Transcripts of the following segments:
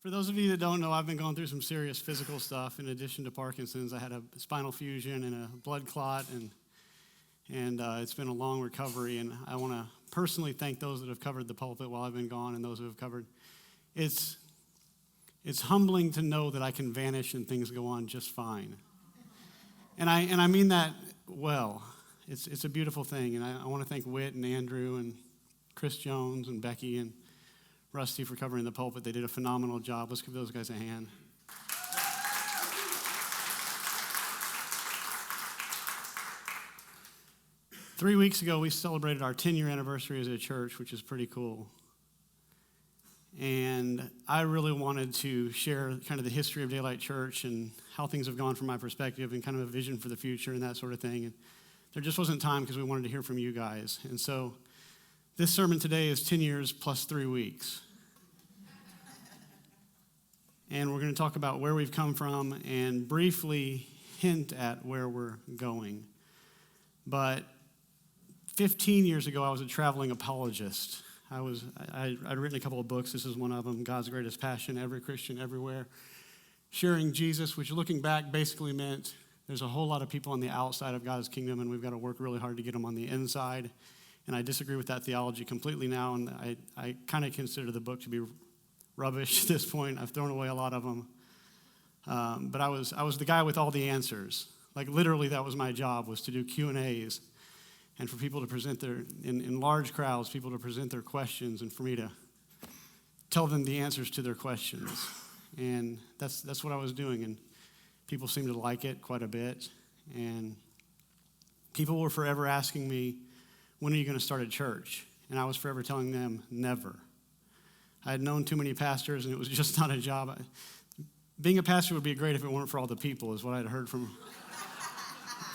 For those of you that don't know, I've been going through some serious physical stuff. In addition to Parkinson's, I had a spinal fusion and a blood clot, and it's been a long recovery. And I want to personally thank those that have covered the pulpit while I've been gone, and those who have covered. It's humbling to know that I can vanish and things go on just fine. And I mean that well. It's a beautiful thing, and I want to thank Whit and Andrew and Chris Jones and Becky and Rusty for covering the pulpit. They did a phenomenal job. Let's give those guys a hand. 3 weeks ago, we celebrated our 10-year anniversary as a church, which is pretty cool. And I really wanted to share kind of the history of Daylight Church and how things have gone from my perspective and kind of a vision for the future and that sort of thing. And there just wasn't time because we wanted to hear from you guys. And so this sermon today is 10 years plus 3 weeks. And we're going to talk about where we've come from and briefly hint at where we're going. But 15 years ago, I was a traveling apologist. I'd written a couple of books. This is one of them, God's Greatest Passion, Every Christian Everywhere. Sharing Jesus, which looking back basically meant there's a whole lot of people on the outside of God's kingdom, and we've got to work really hard to get them on the inside. And I disagree with that theology completely now, and I kind of consider the book to be rubbish at this point. I've thrown away a lot of them. But I was the guy with all the answers. Like literally that was my job, was to do Q&As and for people to present in large crowds, people to present their questions and for me to tell them the answers to their questions. And that's what I was doing. And people seemed to like it quite a bit. And people were forever asking me, when are you going to start a church? And I was forever telling them, never. I had known too many pastors, and it was just not a job. Being a pastor would be great if it weren't for all the people, is what I'd heard from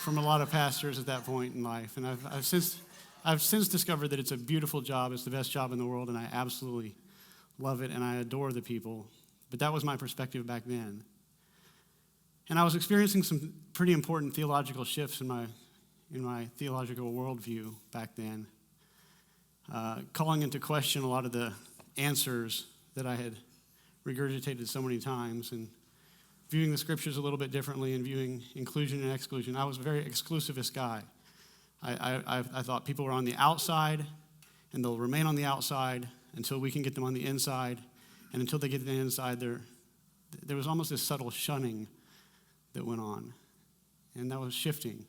a lot of pastors at that point in life. And I've since discovered that it's a beautiful job. It's the best job in the world, and I absolutely love it, and I adore the people. But that was my perspective back then. And I was experiencing some pretty important theological shifts in my theological worldview back then, calling into question a lot of the answers that I had regurgitated so many times and viewing the scriptures a little bit differently and viewing inclusion and exclusion. I was a very exclusivist guy. I thought people were on the outside and they'll remain on the outside until we can get them on the inside. And until they get to the inside, there was almost this subtle shunning that went on. And that was shifting.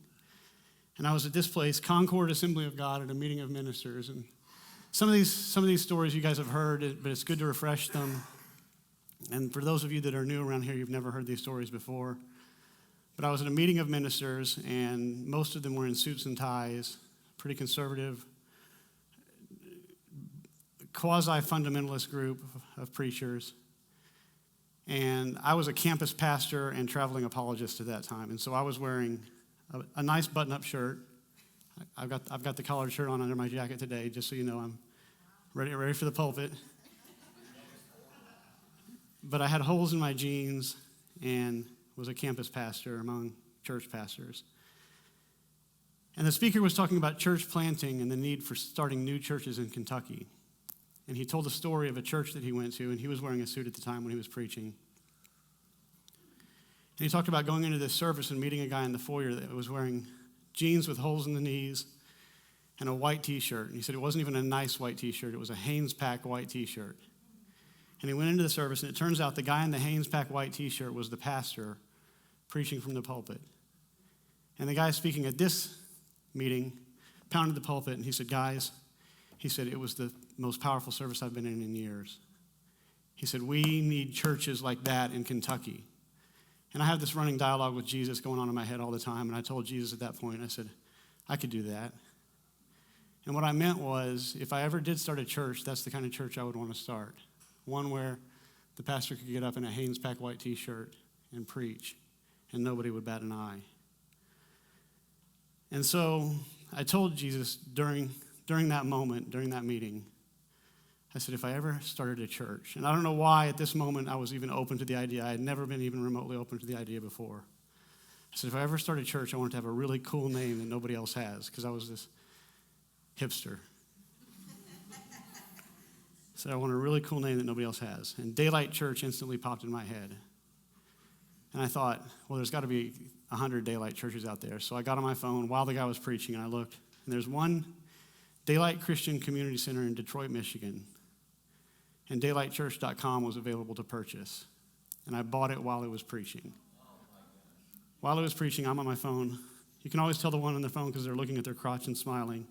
And I was at this place, Concord Assembly of God, at a meeting of ministers. And some of these stories you guys have heard, but it's good to refresh them. And for those of you that are new around here, you've never heard these stories before. But I was at a meeting of ministers, and most of them were in suits and ties, pretty conservative, quasi-fundamentalist group of preachers. And I was a campus pastor and traveling apologist at that time. And so I was wearing a nice button-up shirt. I've got the collared shirt on under my jacket today, just so you know I'm ready for the pulpit. But I had holes in my jeans and was a campus pastor among church pastors. And the speaker was talking about church planting and the need for starting new churches in Kentucky. And he told the story of a church that he went to, and he was wearing a suit at the time when he was preaching. And he talked about going into this service and meeting a guy in the foyer that was wearing jeans with holes in the knees and a white T-shirt. And he said it wasn't even a nice white T-shirt. It was a Hanes Pack white T-shirt. And he went into the service, and it turns out the guy in the Hanes Pack white T-shirt was the pastor preaching from the pulpit. And the guy speaking at this meeting pounded the pulpit, and he said, guys, he said, it was the most powerful service I've been in years. He said, we need churches like that in Kentucky. And I have this running dialogue with Jesus going on in my head all the time, and I told Jesus at that point, I said, I could do that. And what I meant was, if I ever did start a church, that's the kind of church I would want to start. One where the pastor could get up in a Hanes Pack white T-shirt and preach, and nobody would bat an eye. And so I told Jesus during that moment, during that meeting, I said, if I ever started a church, and I don't know why at this moment I was even open to the idea. I had never been even remotely open to the idea before. I said, if I ever start a church, I want it to have a really cool name that nobody else has, because I was this hipster. said, I want a really cool name that nobody else has. And Daylight Church instantly popped in my head. And I thought, well, there's got to be 100 Daylight churches out there. So I got on my phone while the guy was preaching, and I looked. And there's one Daylight Christian Community Center in Detroit, Michigan. And daylightchurch.com was available to purchase. And I bought it while he was preaching. While he was preaching, I'm on my phone. You can always tell the one on the phone because they're looking at their crotch and smiling.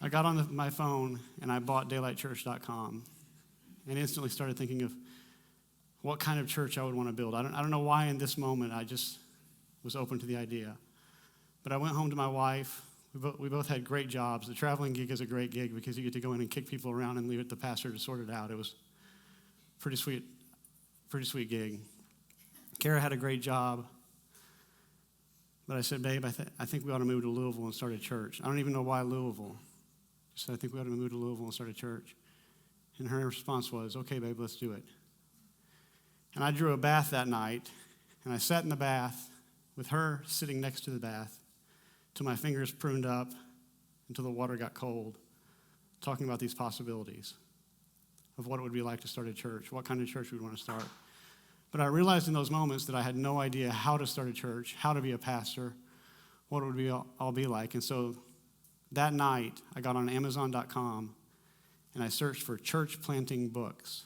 I got on my phone and I bought daylightchurch.com and instantly started thinking of what kind of church I would want to build. I don't know why in this moment I just was open to the idea. But I went home to my wife. We both had great jobs. The traveling gig is a great gig because you get to go in and kick people around and leave it to the pastor to sort it out. It was pretty sweet gig. Kara had a great job. But I said, babe, I think we ought to move to Louisville and start a church. I don't even know why Louisville. She said, I think we ought to move to Louisville and start a church. And her response was, okay, babe, let's do it. And I drew a bath that night, and I sat in the bath with her sitting next to the bath till my fingers pruned up, until the water got cold, talking about these possibilities of what it would be like to start a church, what kind of church we'd want to start. But I realized in those moments that I had no idea how to start a church, how to be a pastor, what it would all be like. And so that night, I got on Amazon.com, and I searched for church planting books.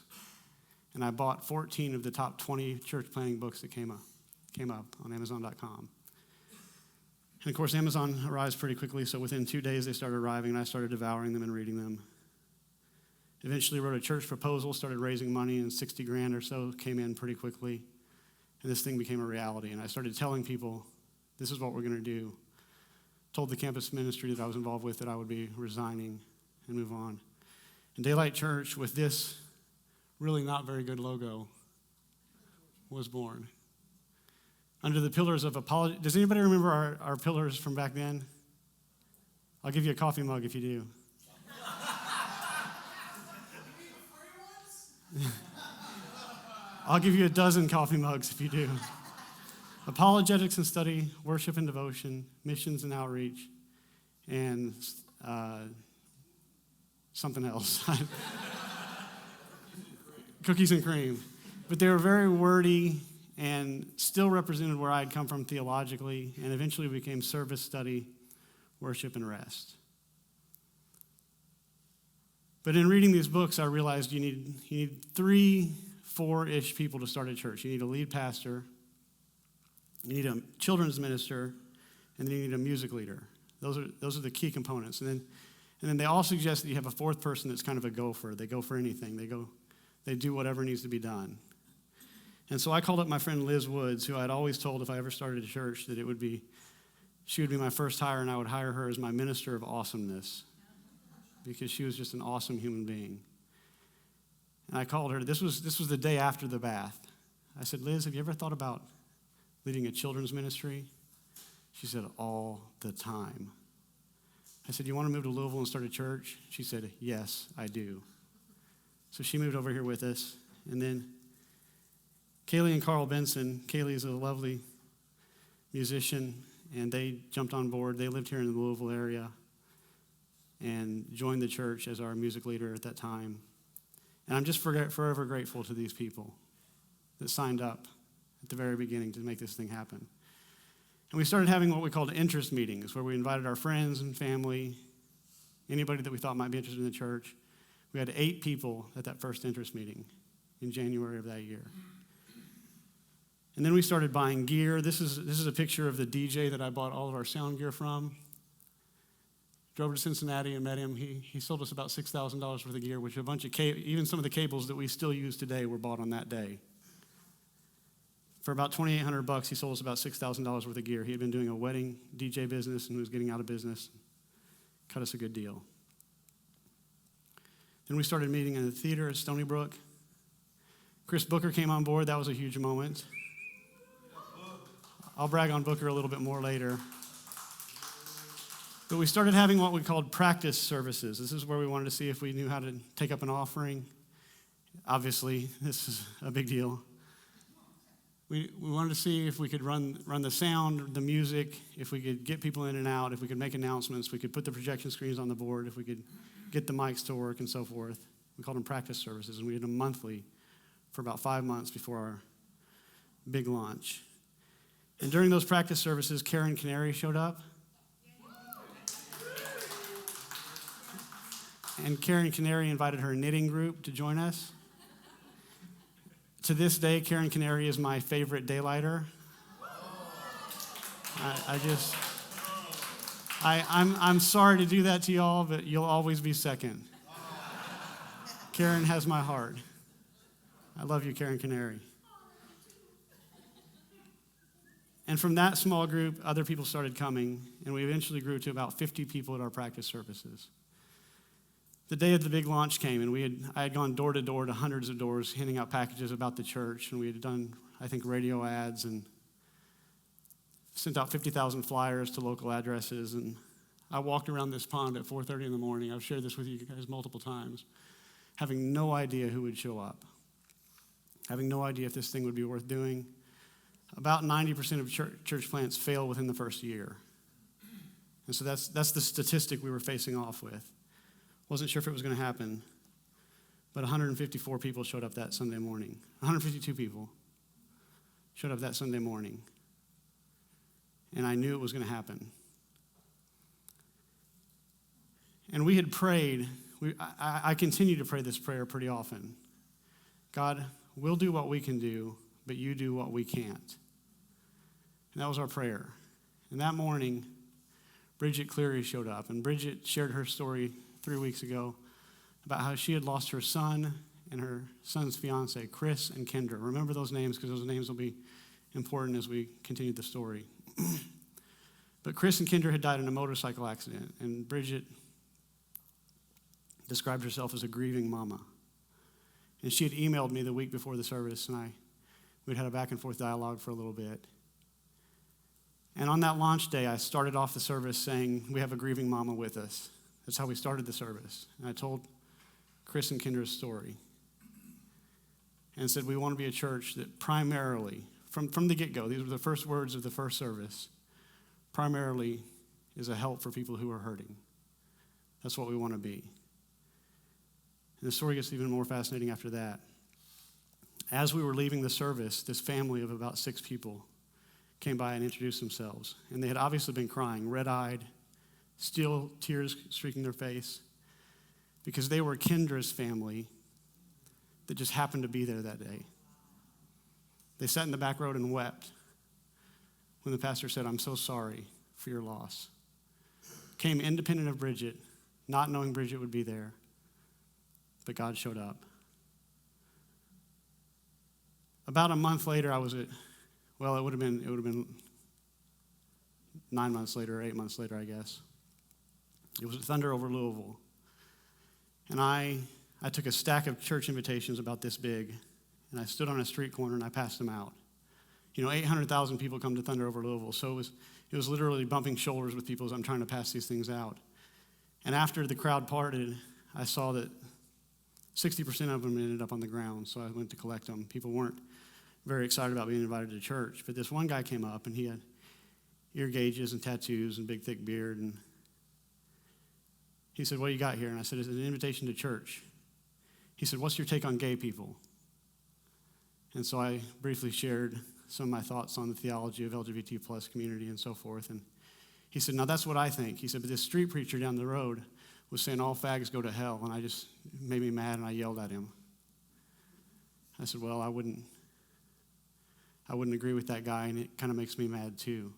And I bought 14 of the top 20 church planting books that came up on Amazon.com. And of course, Amazon arrives pretty quickly, so within 2 days they started arriving, and I started devouring them and reading them. Eventually wrote a church proposal, started raising money, and 60 grand or so came in pretty quickly. And this thing became a reality, and I started telling people, this is what we're going to do. Told the campus ministry that I was involved with that I would be resigning and move on. And Daylight Church, with this really not very good logo, was born. Under the pillars of apology. Does anybody remember our pillars from back then? I'll give you a coffee mug if you do. I'll give you a dozen coffee mugs if you do. Apologetics and study, worship and devotion, missions and outreach, and something else. Cookies and cream. But they were very wordy and still represented where I had come from theologically, and eventually became service, study, worship, and rest. But in reading these books, I realized you need 3, 4-ish people to start a church. You need a lead pastor, you need a children's minister, and then you need a music leader. Those are the key components. And then they all suggest that you have a 4th person that's kind of a gopher. They go for anything. They do whatever needs to be done. And so I called up my friend Liz Woods, who I'd always told if I ever started a church that she would be my first hire, and I would hire her as my minister of awesomeness because she was just an awesome human being. And I called her. This was the day after the bath. I said, Liz, have you ever thought about leading a children's ministry? She said, all the time. I said, you want to move to Louisville and start a church? She said, yes, I do. So she moved over here with us. And then Kaylee and Carl Benson. Kaylee is a lovely musician, and they jumped on board. They lived here in the Louisville area and joined the church as our music leader at that time. And I'm just forever grateful to these people that signed up at the very beginning to make this thing happen. And we started having what we called interest meetings, where we invited our friends and family, anybody that we thought might be interested in the church. We had 8 people at that first interest meeting in January of that year. And then we started buying gear. This is a picture of the DJ that I bought all of our sound gear from. Drove to Cincinnati and met him. He sold us about $6,000 worth of gear, which a bunch of even some of the cables that we still use today were bought on that day. For about $2,800, he sold us about $6,000 worth of gear. He had been doing a wedding DJ business and was getting out of business. Cut us a good deal. Then we started meeting in the theater at Stony Brook. Chris Booker came on board. That was a huge moment. I'll brag on Booker a little bit more later. But we started having what we called practice services. This is where we wanted to see if we knew how to take up an offering. Obviously, this is a big deal. We wanted to see if we could run the sound, the music, if we could get people in and out, if we could make announcements, we could put the projection screens on the board, if we could get the mics to work and so forth. We called them practice services, and we did them monthly for about 5 months before our big launch. And during those practice services, Karen Canary showed up. And Karen Canary invited her knitting group to join us. To this day, Karen Canary is my favorite daylighter. I'm sorry to do that to y'all, but you'll always be second. Karen has my heart. I love you, Karen Canary. And from that small group, other people started coming, and we eventually grew to about 50 people at our practice services. The day of the big launch came, and I had gone door to door to hundreds of doors, handing out packages about the church, and we had done, I think, radio ads and sent out 50,000 flyers to local addresses. And I walked around this pond at 4:30 in the morning. I've shared this with you guys multiple times, having no idea who would show up, having no idea if this thing would be worth doing. About 90% of church plants fail within the first year. And so that's the statistic we were facing off with. Wasn't sure if it was going to happen, but 154 people showed up that Sunday morning. 152 people showed up that Sunday morning. And I knew it was going to happen. And we had prayed. I continue to pray this prayer pretty often. God, we'll do what we can do, but you do what we can't. And that was our prayer. And that morning, Bridget Cleary showed up. And Bridget shared her story 3 weeks ago about how she had lost her son and her son's fiance, Chris and Kendra. Remember those names, because those names will be important as we continue the story. But Chris and Kendra had died in a motorcycle accident, and Bridget described herself as a grieving mama. And she had emailed me the week before the service, and we'd had a back and forth dialogue for a little bit. And on that launch day, I started off the service saying, we have a grieving mama with us. That's how we started the service. And I told Chris and Kendra's story and said, we want to be a church that primarily, from the get-go, these were the first words of the first service, primarily is a help for people who are hurting. That's what we want to be. And the story gets even more fascinating after that. As we were leaving the service, this family of about 6 people came by and introduced themselves. And they had obviously been crying, red-eyed, still tears streaking their face, because they were Kendra's family that just happened to be there that day. They sat in the back row and wept when the pastor said, I'm so sorry for your loss. Came independent of Bridget, not knowing Bridget would be there, but God showed up. About a month later, I was at, well, it would have been 9 months later, or 8 months later, I guess. It was at Thunder over Louisville. And I took a stack of church invitations about this big, and I stood on a street corner and I passed them out. 800,000 people come to Thunder over Louisville, so it was literally bumping shoulders with people as I'm trying to pass these things out. And after the crowd parted, I saw that 60% of them ended up on the ground, so I went to collect them. People weren't very excited about being invited to church, but this one guy came up, and he had ear gauges and tattoos and big, thick beard, and he said, what do you got here? And I said, it's an invitation to church. He said, what's your take on gay people? And so I briefly shared some of my thoughts on the theology of LGBT plus community and so forth. And he said, now that's what I think. He said, but this street preacher down the road was saying all fags go to hell. And I just made me mad, and I yelled at him. I said, well, I wouldn't agree with that guy, and it kind of makes me mad too.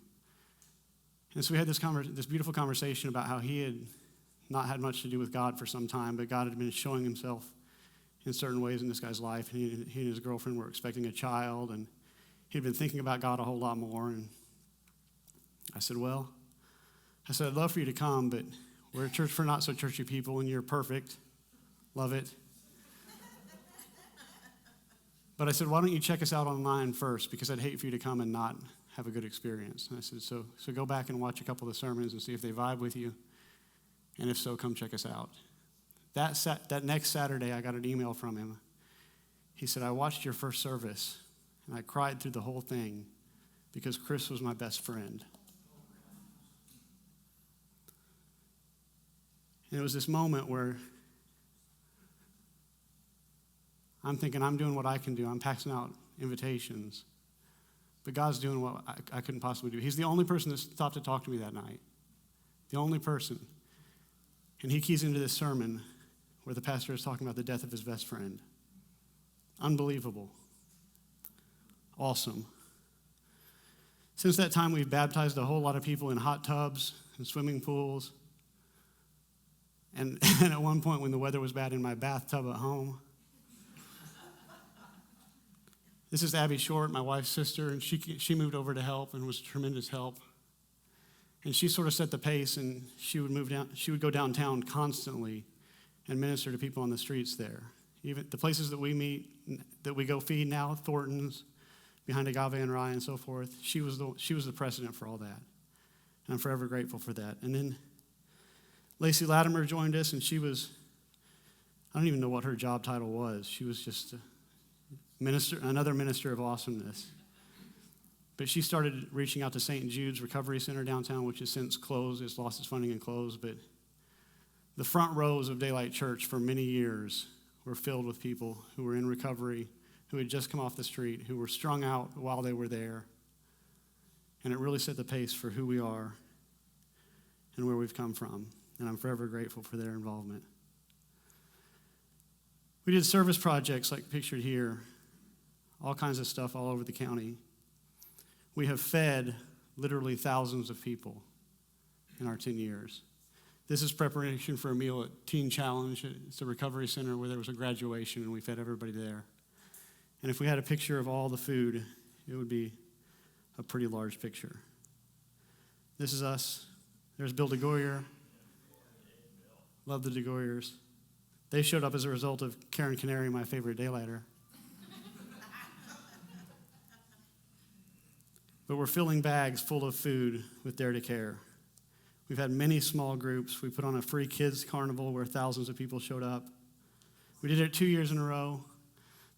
And so we had this beautiful conversation about how he had not had much to do with God for some time, but God had been showing himself in certain ways in this guy's life. And he and his girlfriend were expecting a child, and he'd been thinking about God a whole lot more. And I said, I'd love for you to come, but we're a church for not so churchy people, and you're perfect. Love it. But I said, why don't you check us out online first, because I'd hate for you to come and not have a good experience. And I said, so go back and watch a couple of the sermons and see if they vibe with you. And if so, come check us out. That next Saturday, I got an email from him. He said, I watched your first service, And I cried through the whole thing because Chris was my best friend. And it was this moment where I'm thinking I'm doing what I can do. I'm passing out invitations. But God's doing what I couldn't possibly do. He's the only person that stopped to talk to me that night. The only person. And he keys into this sermon where the pastor is talking about the death of his best friend. Unbelievable. Awesome. Since that time, we've baptized a whole lot of people in hot tubs and swimming pools. And at one point when the weather was bad, in my bathtub at home. This is Abby Short, my wife's sister, and she moved over to help and was tremendous help. And she sort of set the pace, and she would go downtown constantly and minister to people on the streets there. Even the places that we meet, that we go feed now, Thornton's, behind Agave and Rye and so forth, she was the precedent for all that. And I'm forever grateful for that. And then Lacey Latimer joined us, and she was, I don't even know what her job title was. She was just another minister of awesomeness. But she started reaching out to St. Jude's Recovery Center downtown, which has since closed. It's lost its funding and closed. But the front rows of Daylight Church for many years were filled with people who were in recovery, who had just come off the street, who were strung out while they were there. And it really set the pace for who we are and where we've come from. And I'm forever grateful for their involvement. We did service projects like pictured here, all kinds of stuff all over the county. We have fed literally thousands of people in our 10 years. This is preparation for a meal at Teen Challenge. It's a recovery center where there was a graduation, and we fed everybody there. And if we had a picture of all the food, it would be a pretty large picture. This is us. There's Bill DeGoyer. Love the DeGoyers. They showed up as a result of Karen Canary, my favorite daylighter. But we're filling bags full of food with Dare to Care. We've had many small groups. We put on a free kids carnival where thousands of people showed up. We did it 2 years in a row.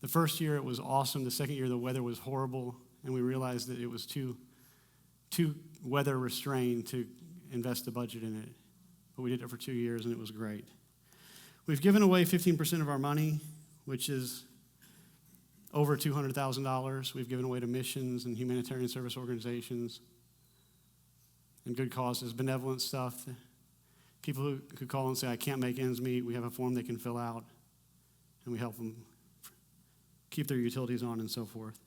The first year it was awesome. The second year the weather was horrible, and we realized that it was too weather restrained to invest the budget in it. But we did it for 2 years, and it was great. We've given away 15% of our money, which is over $200,000. We've given away to missions and humanitarian service organizations and good causes, benevolent stuff. People who call and say, I can't make ends meet, we have a form they can fill out, and we help them keep their utilities on and so forth.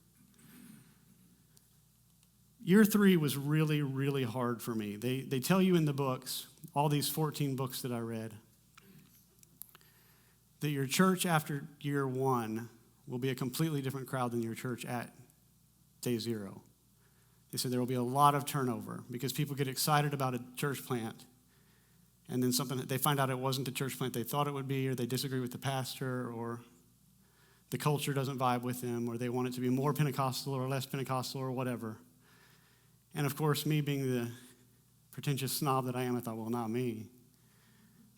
Year 3 was really, really hard for me. They tell you in the books, all these 14 books that I read, that your church after year 1 will be a completely different crowd than your church at day 0. They said there will be a lot of turnover because people get excited about a church plant, and then they find out it wasn't the church plant they thought it would be, or they disagree with the pastor, or the culture doesn't vibe with them, or they want it to be more Pentecostal or less Pentecostal or whatever. And of course, me being the pretentious snob that I am, I thought, well, not me.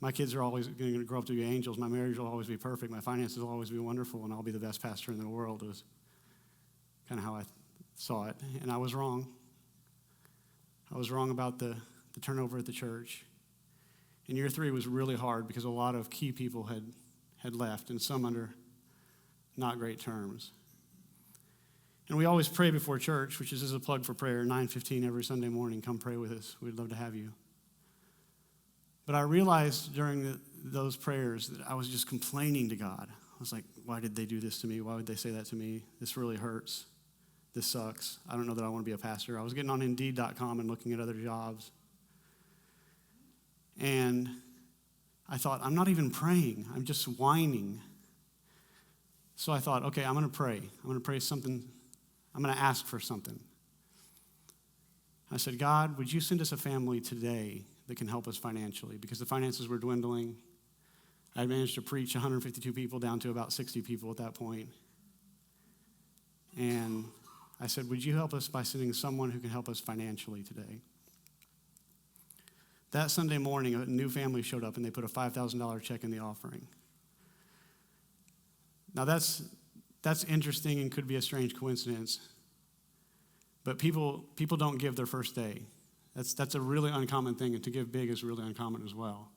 My kids are always going to grow up to be angels. My marriage will always be perfect. My finances will always be wonderful, and I'll be the best pastor in the world. It was kind of how I saw it, and I was wrong. I was wrong about the turnover at the church. And year 3 was really hard because a lot of key people had left, and some under not great terms. And we always pray before church, which is a plug for prayer, 9:15 every Sunday morning. Come pray with us. We'd love to have you. But I realized during those prayers that I was just complaining to God. I was like, why did they do this to me? Why would they say that to me? This really hurts. This sucks. I don't know that I want to be a pastor. I was getting on Indeed.com and looking at other jobs. And I thought, I'm not even praying. I'm just whining. So I thought, okay, I'm going to pray. I'm going to pray something. I'm going to ask for something. I said, God, would you send us a family today that can help us financially? Because the finances were dwindling. I had managed to preach 152 people down to about 60 people at that point. And I said, would you help us by sending someone who can help us financially today? That Sunday morning, a new family showed up, and they put a $5,000 check in the offering. Now, that's that's interesting and could be a strange coincidence. But people don't give their first day. That's a really uncommon thing, and to give big is really uncommon as well.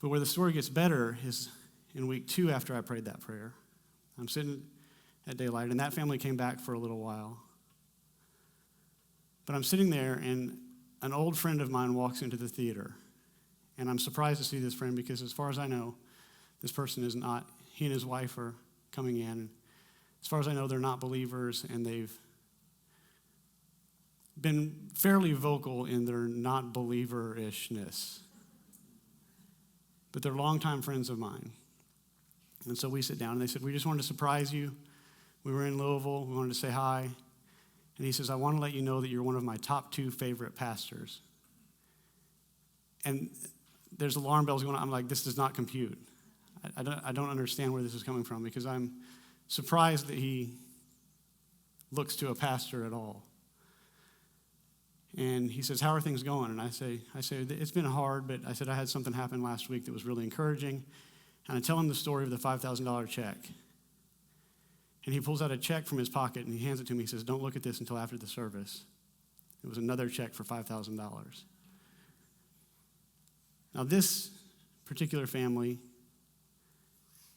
But where the story gets better is in week 2 after I prayed that prayer. I'm sitting at daylight, and that family came back for a little while. But I'm sitting there, and an old friend of mine walks into the theater. And I'm surprised to see this friend because as far as I know, this person is not, he and his wife are coming in. And as far as I know, they're not believers, and they've been fairly vocal in their not believer-ishness. But they're longtime friends of mine. And so we sit down, and they said, we just wanted to surprise you. We were in Louisville. We wanted to say hi. And he says, I want to let you know that you're one of my top 2 favorite pastors. And there's alarm bells going on. I'm like, this does not compute. I don't understand where this is coming from because I'm surprised that he looks to a pastor at all. And he says, how are things going? And I say, it's been hard, but I said, I had something happen last week that was really encouraging. And I tell him the story of the $5,000 check. And he pulls out a check from his pocket and he hands it to me. He says, don't look at this until after the service. It was another check for $5,000. Now, this particular family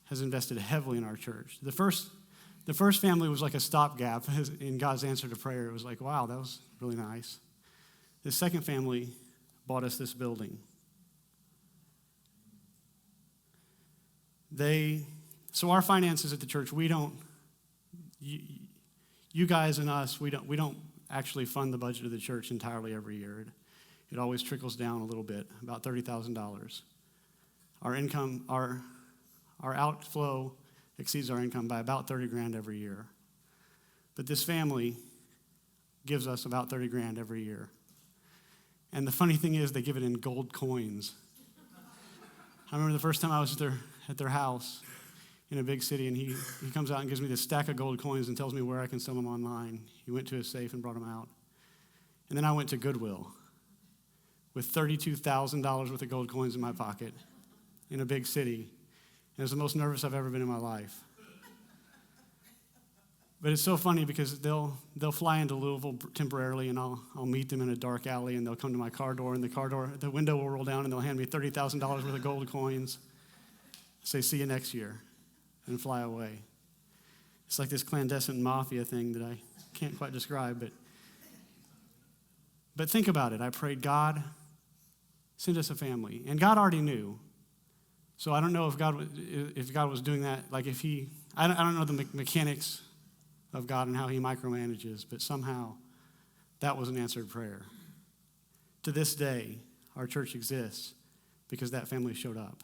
has invested heavily in our church. The first family was like a stopgap in God's answer to prayer. It was like, wow, that was really nice. The second family bought us this building. So our finances at the church, we don't, you guys and us, we don't actually fund the budget of the church entirely every year. It always trickles down a little bit, about $30,000. Our income, our outflow exceeds our income by about $30,000 every year. But this family gives us about $30,000 every year. And the funny thing is, they give it in gold coins. I remember the first time I was at their house in a big city, and he comes out and gives me this stack of gold coins and tells me where I can sell them online. He went to his safe and brought them out. And then I went to Goodwill with $32,000 worth of gold coins in my pocket in a big city. And it was the most nervous I've ever been in my life. But it's so funny because they'll fly into Louisville temporarily, and I'll meet them in a dark alley, and they'll come to my car door, and the window will roll down, and they'll hand me $30,000 worth of gold coins. Say, see you next year, and fly away. It's like this clandestine mafia thing that I can't quite describe, but think about it. I prayed, God, send us a family. And God already knew. So I don't know if God was doing that, like I don't know the mechanics of God and how he micromanages, but somehow that was an answered prayer. To this day, our church exists because that family showed up.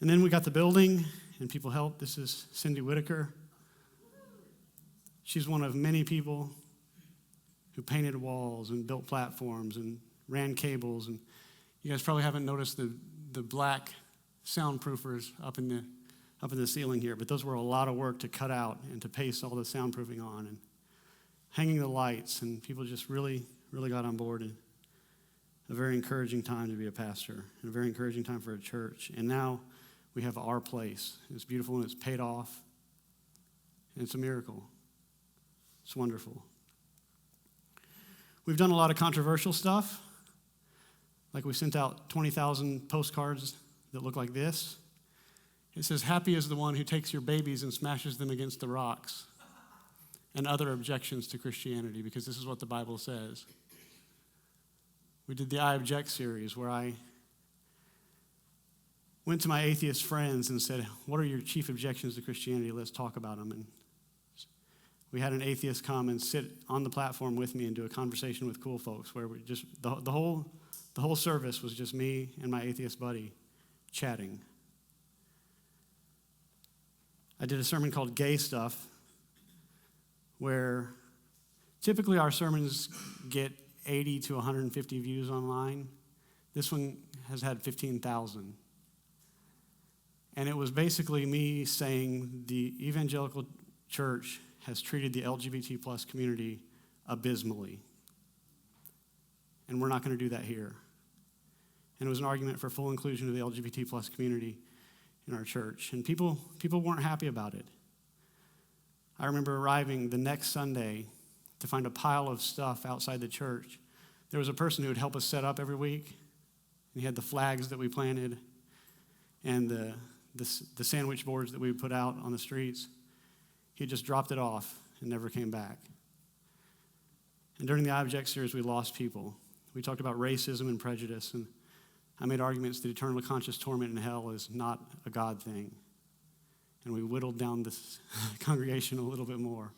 And then we got the building, and people helped. This is Cindy Whitaker. She's one of many people who painted walls and built platforms and ran cables. And you guys probably haven't noticed the black soundproofers up in the ceiling here, but those were a lot of work to cut out and to paste all the soundproofing on and hanging the lights, and people just really, really got on board. And a very encouraging time to be a pastor, and a very encouraging time for a church. And now we have our place. It's beautiful, and it's paid off, and it's a miracle. It's wonderful. We've done a lot of controversial stuff. Like we sent out 20,000 postcards that look like this. It says, happy is the one who takes your babies and smashes them against the rocks, and other objections to Christianity, because this is what the Bible says. We did the I Object series, where I went to my atheist friends and said, what are your chief objections to Christianity? Let's talk about them. And we had an atheist come and sit on the platform with me and do a conversation with cool folks, where we just the whole service was just me and my atheist buddy chatting. I did a sermon called Gay Stuff, where typically our sermons get 80 to 150 views online. This one has had 15,000. And it was basically me saying the evangelical church has treated the LGBT plus community abysmally. And we're not going to do that here. And it was an argument for full inclusion of the LGBT plus community. in our church, and people weren't happy about it. I remember arriving the next Sunday to find a pile of stuff outside the church. There was a person who would help us set up every week, and he had the flags that we planted and the sandwich boards that we would put out on the streets. He just dropped it off and never came back. And during the Object series, we lost people. We talked about racism and prejudice, and I made arguments that eternal conscious torment in hell is not a God thing. And we whittled down this congregation a little bit more.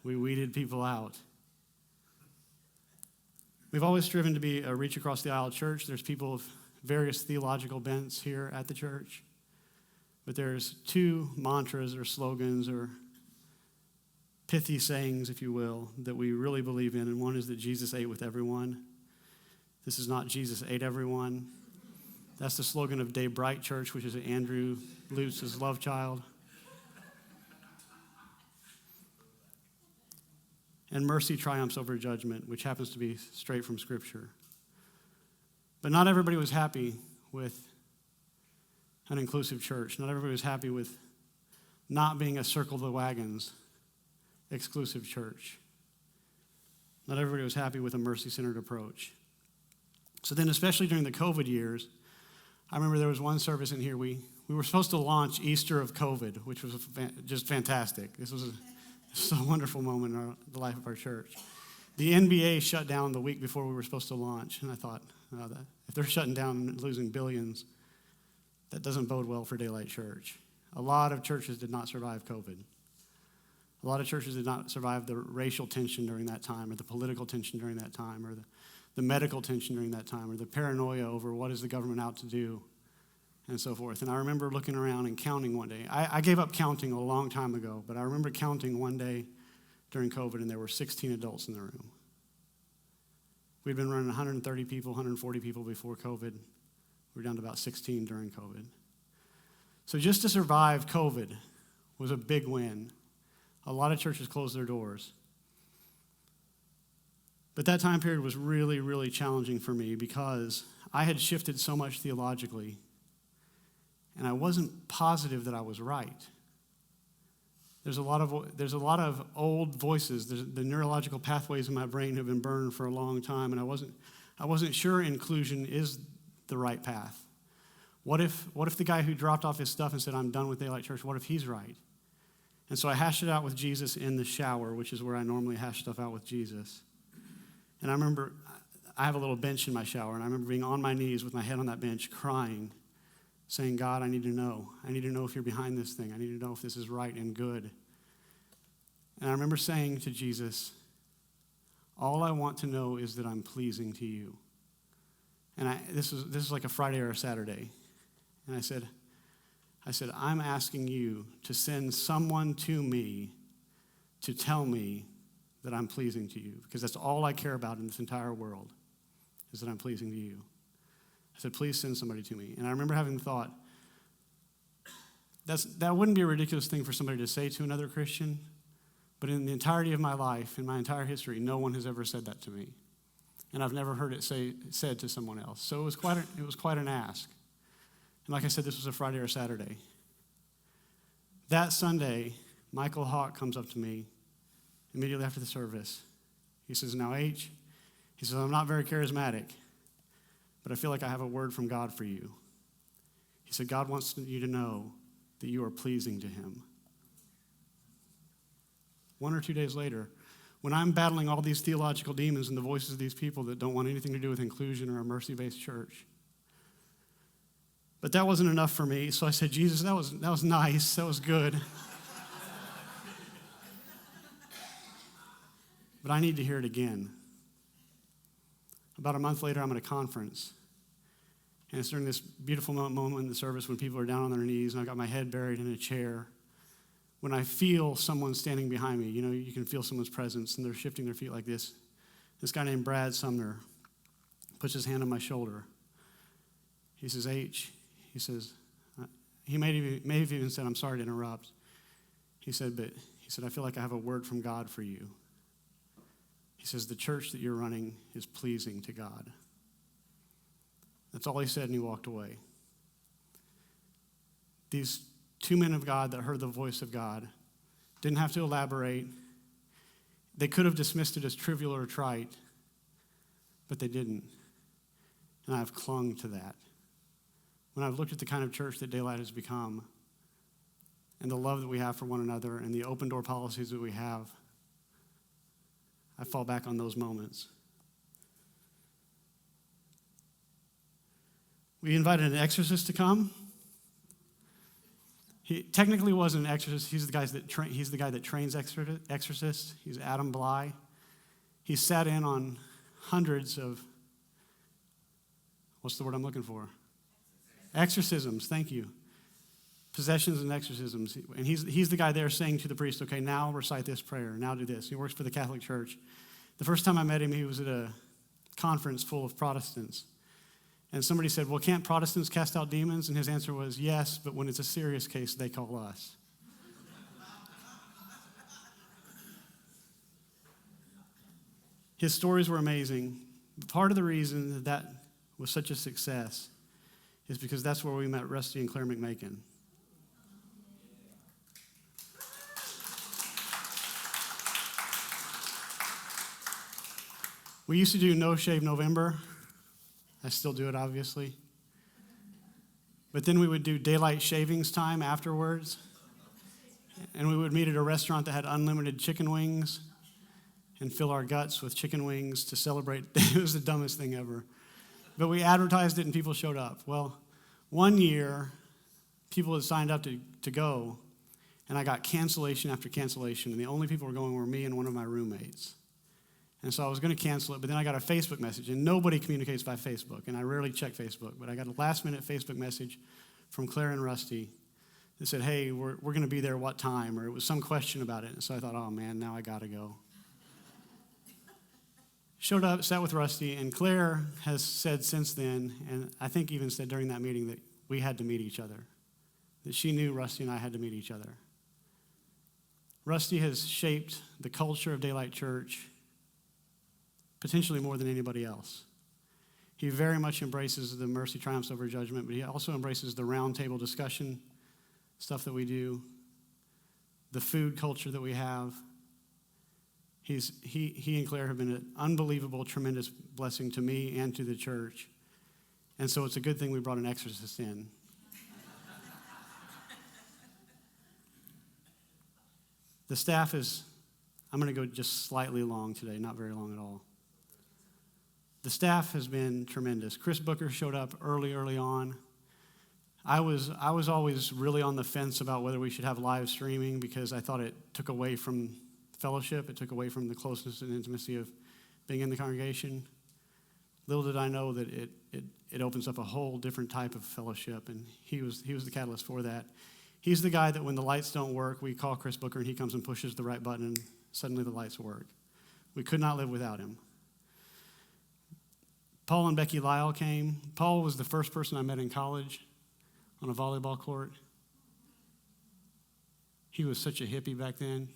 We weeded people out. We've always striven to be a reach across the aisle church. There's people of various theological bents here at the church. But there's two mantras or slogans or pithy sayings, if you will, that we really believe in. And one is that Jesus ate with everyone. This is not Jesus ate everyone. That's the slogan of Day Bright Church, which is Andrew Lutz's love child. And mercy triumphs over judgment, which happens to be straight from Scripture. But not everybody was happy with an inclusive church. Not everybody was happy with not being a circle the wagons exclusive church. Not everybody was happy with a mercy-centered approach. So then, especially during the COVID years, I remember there was one service in here. We were supposed to launch Easter of COVID, which was just fantastic. This was a wonderful moment in the life of our church. The NBA shut down the week before we were supposed to launch, and I thought, that if they're shutting down and losing billions, that doesn't bode well for Daylight Church. A lot of churches did not survive COVID. A lot of churches did not survive the racial tension during that time, or the political tension during that time, or the medical tension during that time, or the paranoia over what is the government out to do, and so forth. And I remember looking around and counting one day. I gave up counting a long time ago, but I remember counting one day during COVID, and there were 16 adults in the room. We'd been running 130 people, 140 people before COVID. We were down to about 16 during COVID. So just to survive COVID was a big win. A lot of churches closed their doors. But that time period was really, really challenging for me because I had shifted so much theologically, and I wasn't positive that I was right. There's a lot of old voices. The neurological pathways in my brain have been burned for a long time, and I wasn't sure inclusion is the right path. What if the guy who dropped off his stuff and said, "I'm done with Daylight Church," what if he's right? And so I hashed it out with Jesus in the shower, which is where I normally hash stuff out with Jesus. And I remember I have a little bench in my shower, and I remember being on my knees with my head on that bench crying, saying, "God, I need to know. I need to know if you're behind this thing. I need to know if this is right and good." And I remember saying to Jesus, "All I want to know is that I'm pleasing to you." And this was like a Friday or a Saturday. And I said, "I'm asking you to send someone to me to tell me that I'm pleasing to you, because that's all I care about in this entire world, is that I'm pleasing to you." I said, "Please send somebody to me." And I remember having the thought, that wouldn't be a ridiculous thing for somebody to say to another Christian, but in the entirety of my life, in my entire history, no one has ever said that to me. And I've never heard it said to someone else. So it was quite an ask. And like I said, this was a Friday or Saturday. That Sunday, Michael Hawk comes up to me immediately after the service. He says, "Now, H," he says, "I'm not very charismatic, but I feel like I have a word from God for you." He said, "God wants you to know that you are pleasing to him." 1 or 2 days later, when I'm battling all these theological demons and the voices of these people that don't want anything to do with inclusion or a mercy-based church. But that wasn't enough for me, so I said, "Jesus, that was nice, that was good. But I need to hear it again." About a month later, I'm at a conference. And it's during this beautiful moment in the service when people are down on their knees and I've got my head buried in a chair. When I feel someone standing behind me, you can feel someone's presence and they're shifting their feet like this. This guy named Brad Sumner puts his hand on my shoulder. He says, "H," he says, he may have even said, "I'm sorry to interrupt." He said, "I feel like I have a word from God for you." He says, "The church that you're running is pleasing to God." That's all he said, and he walked away. these two men of God that heard the voice of God. Didn't have to elaborate. They could have dismissed it as trivial or trite, but they didn't. And I've clung to that. When I've looked at the kind of church that Daylight has become, and the love that we have for one another, and the open door policies that we have, I fall back on those moments. We invited an exorcist to come. He technically wasn't an exorcist. He's the guy that trains exorcists. He's Adam Bly. He sat in on hundreds of, what's the word I'm looking for? Exorcisms, thank you. Possessions and exorcisms. And he's the guy there saying to the priest, okay, now recite this prayer, now do this. He works for the Catholic Church. The first time I met him, he was at a conference full of Protestants. And somebody said, well, can't Protestants cast out demons? And his answer was, yes, but when it's a serious case, they call us. His stories were amazing. Part of the reason that was such a success is because that's where we met Rusty and Claire McMakin. We used to do No Shave November. I still do it, obviously. But then we would do daylight shavings time afterwards. And we would meet at a restaurant that had unlimited chicken wings and fill our guts with chicken wings to celebrate. It was the dumbest thing ever. But we advertised it and people showed up. Well, one year, people had signed up to go, and I got cancellation after cancellation. And the only people who were going were me and one of my roommates. And so I was going to cancel it, but then I got a Facebook message, and nobody communicates by Facebook, and I rarely check Facebook, but I got a last-minute Facebook message from Claire and Rusty that said, hey, we're going to be there what time, or it was some question about it. And so I thought, oh, man, now I got to go. Showed up, sat with Rusty, and Claire has said since then, and I think even said during that meeting, that we had to meet each other, that she knew Rusty and I had to meet each other. Rusty has shaped the culture of Daylight Church potentially more than anybody else. He very much embraces the mercy triumphs over judgment, but he also embraces the roundtable discussion stuff that we do, the food culture that we have. He and Claire have been an unbelievable, tremendous blessing to me and to the church. And so it's a good thing we brought an exorcist in. The staff is, I'm going to go just slightly long today, not very long at all. The staff has been tremendous. Chris Booker showed up early on. I was always really on the fence about whether we should have live streaming because I thought it took away from fellowship. It took away from the closeness and intimacy of being in the congregation. Little did I know that it opens up a whole different type of fellowship, and he was the catalyst for that. He's the guy that when the lights don't work, we call Chris Booker, and he comes and pushes the right button, and suddenly the lights work. We could not live without him. Paul and Becky Lyle came. Paul was the first person I met in college on a volleyball court. He was such a hippie back then.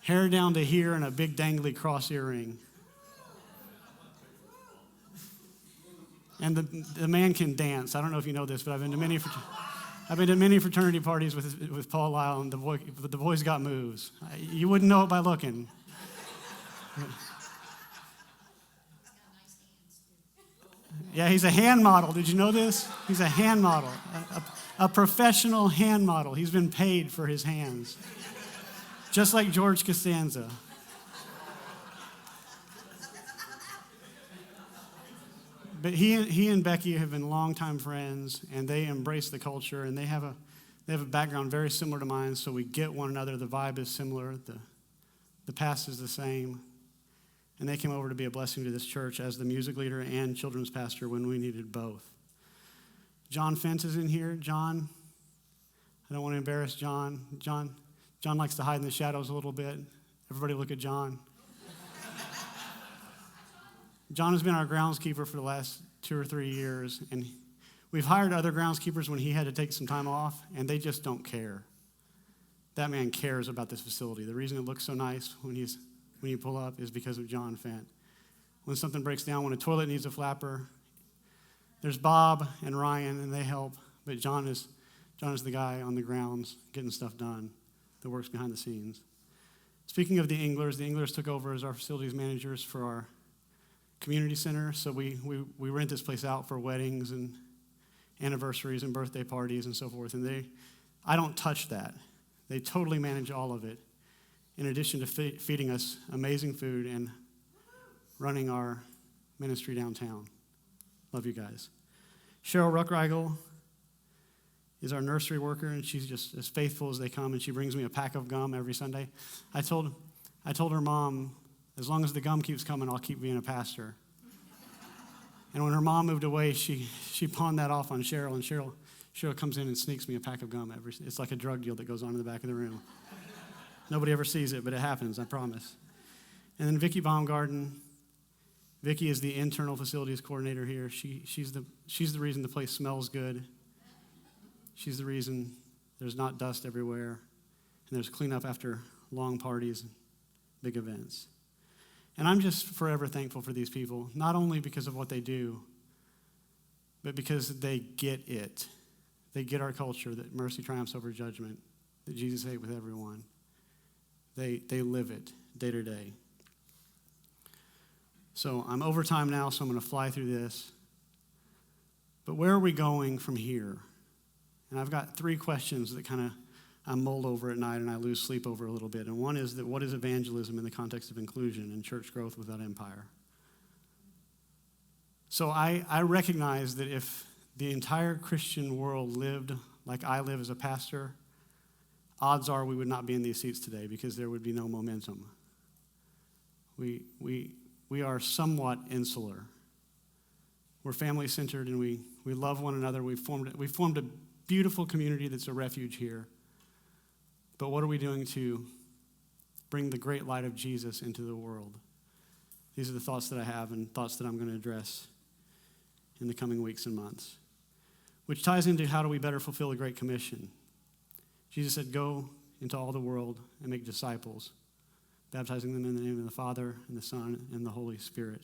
Hair down to here and a big dangly cross earring. And the man can dance. I don't know if you know this, but I've been to many fraternity parties with Paul Lyle, and the boy's got moves. You wouldn't know it by looking. Yeah, he's a hand model. Did you know this? He's a hand model, a professional hand model. He's been paid for his hands, just like George Costanza. But he and Becky have been longtime friends, and they embrace the culture, and they have a background very similar to mine, so we get one another. The vibe is similar. The past is the same. And they came over to be a blessing to this church as the music leader and children's pastor when we needed both. John Fentz is in here. John, I don't want to embarrass John. John likes to hide in the shadows a little bit. Everybody look at John. John has been our groundskeeper for the last 2 or 3 years, and we've hired other groundskeepers when he had to take some time off, and they just don't care. That man cares about this facility. The reason it looks so nice when you pull up is because of John Fent. When something breaks down, when a toilet needs a flapper, there's Bob and Ryan, and they help But John is the guy on the grounds getting stuff done that works behind the scenes. Speaking of the Englers took over as our facilities managers for our community center. So we rent this place out for weddings and anniversaries and birthday parties and so forth. And I don't touch that. They totally manage all of it, in addition to feeding us amazing food and running our ministry downtown. Love you guys. Cheryl Ruckreigel is our nursery worker, and she's just as faithful as they come, and she brings me a pack of gum every Sunday. I told her mom, as long as the gum keeps coming, I'll keep being a pastor. And when her mom moved away, she pawned that off on Cheryl, and Cheryl comes in and sneaks me a pack of gum. It's like a drug deal that goes on in the back of the room. Nobody ever sees it, but it happens, I promise. And then Vicki Baumgarten. Vicki is the internal facilities coordinator here. She's the reason the place smells good. She's the reason there's not dust everywhere, and there's cleanup after long parties and big events. And I'm just forever thankful for these people, not only because of what they do, but because they get it. They get our culture, that mercy triumphs over judgment, that Jesus ate with everyone. They live it day to day. So I'm over time now, so I'm going to fly through this. But where are we going from here? And I've got 3 questions that kind of I mull over at night and I lose sleep over a little bit. And one is that what is evangelism in the context of inclusion and church growth without empire? So I recognize that if the entire Christian world lived like I live as a pastor, odds are we would not be in these seats today because there would be no momentum. We are somewhat insular. We're family-centered and we love one another. We formed a beautiful community that's a refuge here. But what are we doing to bring the great light of Jesus into the world? These are the thoughts that I have and thoughts that I'm going to address in the coming weeks and months, which ties into how do we better fulfill the Great Commission. Jesus said, go into all the world and make disciples, baptizing them in the name of the Father and the Son and the Holy Spirit.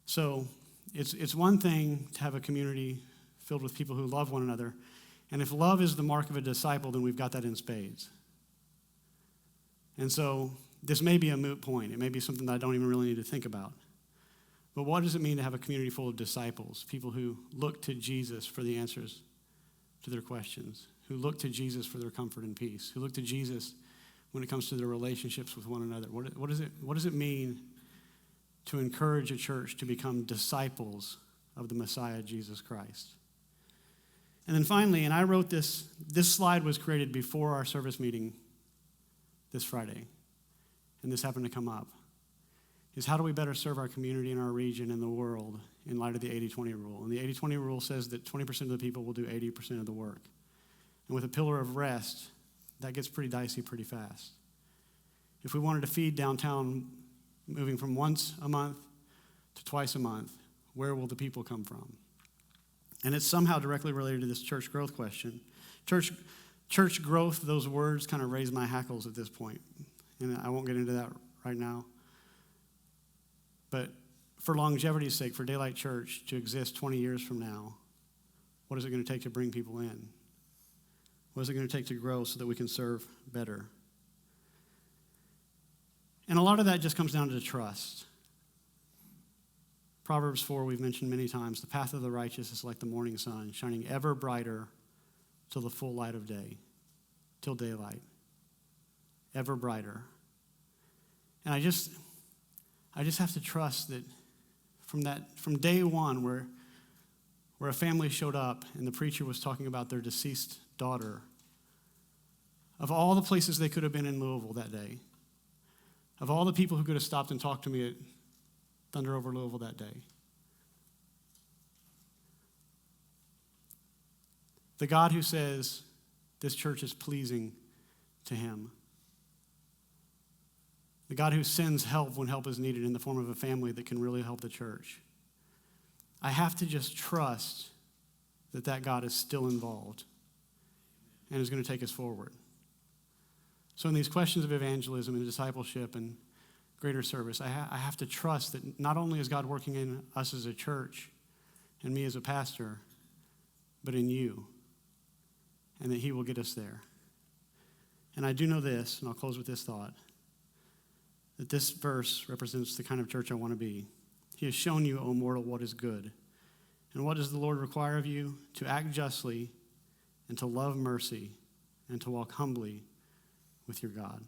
So it's one thing to have a community filled with people who love one another. And if love is the mark of a disciple, then we've got that in spades. And so this may be a moot point. It may be something that I don't even really need to think about. But what does it mean to have a community full of disciples, people who look to Jesus for the answers to their questions, who look to Jesus for their comfort and peace, who look to Jesus when it comes to their relationships with one another? What does it mean to encourage a church to become disciples of the Messiah, Jesus Christ? And then finally, and I wrote this slide was created before our service meeting this Friday, and this happened to come up, is how do we better serve our community and our region and the world in light of the 80-20 rule? And the 80-20 rule says that 20% of the people will do 80% of the work. And with a pillar of rest, that gets pretty dicey pretty fast. If we wanted to feed downtown moving from once a month to twice a month, where will the people come from? And it's somehow directly related to this church growth question. Church growth, those words kind of raise my hackles at this point. And I won't get into that right now. But for longevity's sake, for Daylight Church to exist 20 years from now, what is it going to take to bring people in? What is it going to take to grow so that we can serve better? And a lot of that just comes down to trust. Proverbs 4, we've mentioned many times, the path of the righteous is like the morning sun, shining ever brighter till the full light of day, till daylight, ever brighter. And I just have to trust that from day one where a family showed up and the preacher was talking about their deceased daughter, of all the places they could have been in Louisville that day, of all the people who could have stopped and talked to me at Thunder over Louisville that day, the God who says this church is pleasing to him, the God who sends help when help is needed in the form of a family that can really help the church, I have to just trust that God is still involved and is going to take us forward. So in these questions of evangelism and discipleship and greater service, I have to trust that not only is God working in us as a church and me as a pastor, but in you, and that he will get us there. And I do know this, and I'll close with this thought, that this verse represents the kind of church I want to be. He has shown you, O mortal, what is good. And what does the Lord require of you? To act justly and to love mercy and to walk humbly with your God.